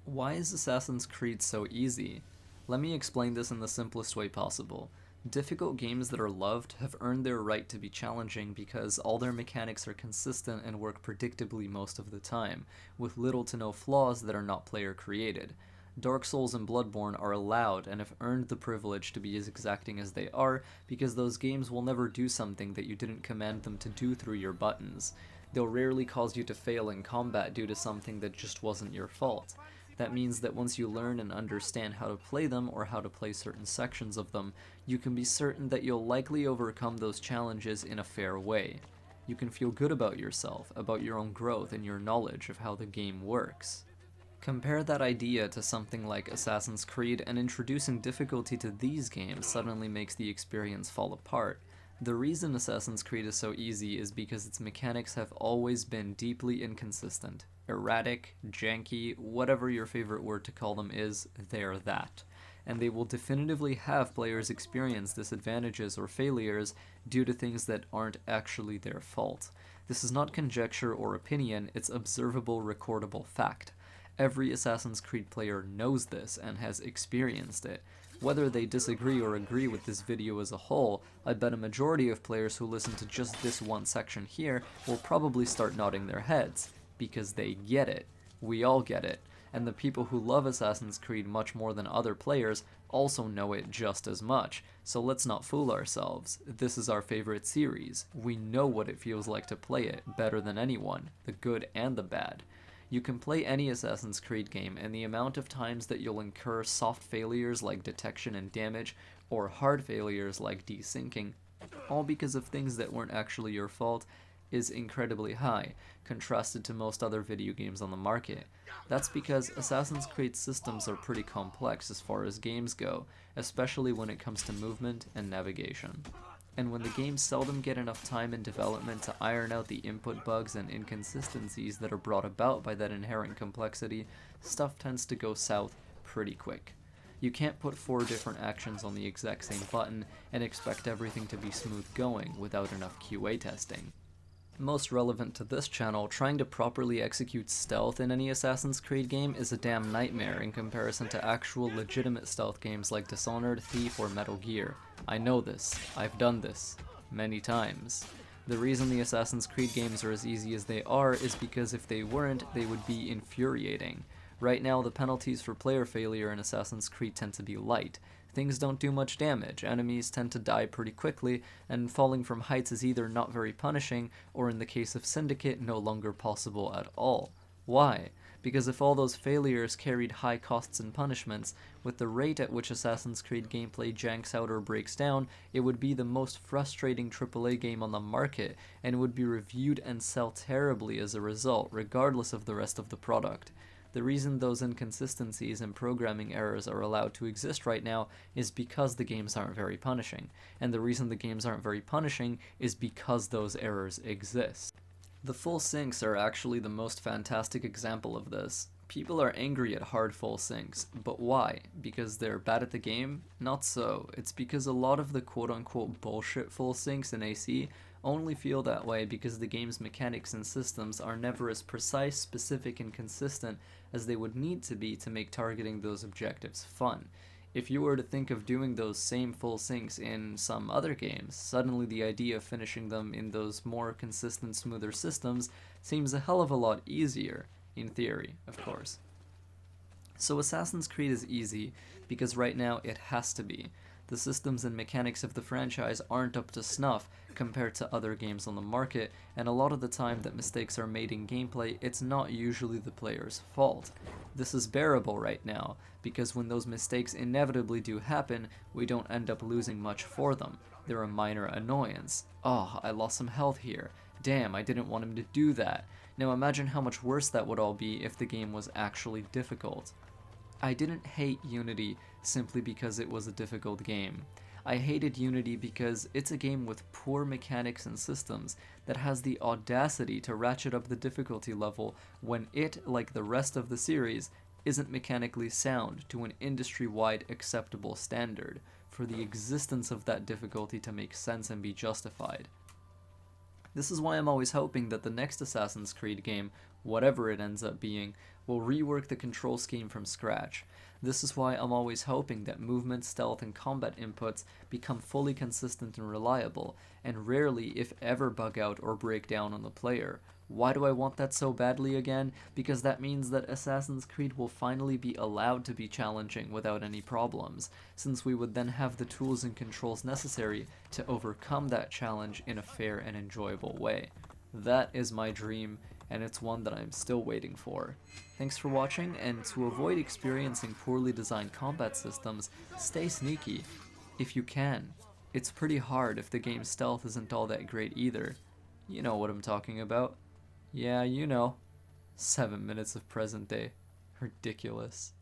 Why is Assassin's Creed so easy? Let me explain this in the simplest way possible. Difficult games that are loved have earned their right to be challenging because all their mechanics are consistent and work predictably most of the time, with little to no flaws that are not player created. Dark Souls and Bloodborne are allowed and have earned the privilege to be as exacting as they are because those games will never do something that you didn't command them to do through your buttons. They'll rarely cause you to fail in combat due to something that just wasn't your fault. That means that once you learn and understand how to play them or how to play certain sections of them, you can be certain that you'll likely overcome those challenges in a fair way. You can feel good about yourself, about your own growth and your knowledge of how the game works. Compare that idea to something like Assassin's Creed, and introducing difficulty to these games suddenly makes the experience fall apart. The reason Assassin's Creed is so easy is because its mechanics have always been deeply inconsistent. Erratic, janky, whatever your favorite word to call them is, they're that. And they will definitively have players experience disadvantages or failures due to things that aren't actually their fault. This is not conjecture or opinion, it's observable, recordable fact. Every Assassin's Creed player knows this and has experienced it. Whether they disagree or agree with this video as a whole, I bet a majority of players who listen to just this one section here will probably start nodding their heads, because they get it. We all get it. And the people who love Assassin's Creed much more than other players also know it just as much, so let's not fool ourselves. This is our favorite series. We know what it feels like to play it better than anyone, the good and the bad. You can play any Assassin's Creed game, and the amount of times that you'll incur soft failures like detection and damage, or hard failures like desyncing, all because of things that weren't actually your fault, is incredibly high, contrasted to most other video games on the market. That's because Assassin's Creed systems are pretty complex as far as games go, especially when it comes to movement and navigation. And when the games seldom get enough time in development to iron out the input bugs and inconsistencies that are brought about by that inherent complexity, stuff tends to go south pretty quick. You can't put 4 different actions on the exact same button and expect everything to be smooth going without enough QA testing. Most relevant to this channel, trying to properly execute stealth in any Assassin's Creed game is a damn nightmare in comparison to actual legitimate stealth games like Dishonored, Thief, or Metal Gear. I know this. I've done this. Many times. The reason the Assassin's Creed games are as easy as they are is because if they weren't, they would be infuriating. Right now, the penalties for player failure in Assassin's Creed tend to be light. Things don't do much damage, enemies tend to die pretty quickly, and falling from heights is either not very punishing, or in the case of Syndicate, no longer possible at all. Why? Because if all those failures carried high costs and punishments, with the rate at which Assassin's Creed gameplay janks out or breaks down, it would be the most frustrating AAA game on the market, and would be reviewed and sell terribly as a result, regardless of the rest of the product. The reason those inconsistencies and programming errors are allowed to exist right now is because the games aren't very punishing, and the reason the games aren't very punishing is because those errors exist. The full syncs are actually the most fantastic example of this. People are angry at hard full syncs, but why? Because they're bad at the game? Not so. It's because a lot of the quote-unquote bullshit full syncs in AC only feel that way because the game's mechanics and systems are never as precise, specific, and consistent as they would need to be to make targeting those objectives fun. If you were to think of doing those same full syncs in some other games, suddenly the idea of finishing them in those more consistent, smoother systems seems a hell of a lot easier, in theory, of course. So Assassin's Creed is easy because right now it has to be. The systems and mechanics of the franchise aren't up to snuff compared to other games on the market, and a lot of the time that mistakes are made in gameplay, it's not usually the player's fault. This is bearable right now, because when those mistakes inevitably do happen, we don't end up losing much for them. They're a minor annoyance. Oh, I lost some health here. Damn, I didn't want him to do that. Now imagine how much worse that would all be if the game was actually difficult. I didn't hate Unity simply because it was a difficult game. I hated Unity because it's a game with poor mechanics and systems that has the audacity to ratchet up the difficulty level when it, like the rest of the series, isn't mechanically sound to an industry-wide acceptable standard for the existence of that difficulty to make sense and be justified. This is why I'm always hoping that the next Assassin's Creed game whatever it ends up being, will rework the control scheme from scratch. This is why I'm always hoping that movement, stealth, and combat inputs become fully consistent and reliable, and rarely, if ever, bug out or break down on the player. Why do I want that so badly again? Because that means that Assassin's Creed will finally be allowed to be challenging without any problems, since we would then have the tools and controls necessary to overcome that challenge in a fair and enjoyable way. That is my dream, and it's one that I'm still waiting for. Thanks for watching, and to avoid experiencing poorly designed combat systems, stay sneaky. If you can. It's pretty hard if the game's stealth isn't all that great either. You know what I'm talking about. Yeah, you know. 7 minutes of present day. Ridiculous.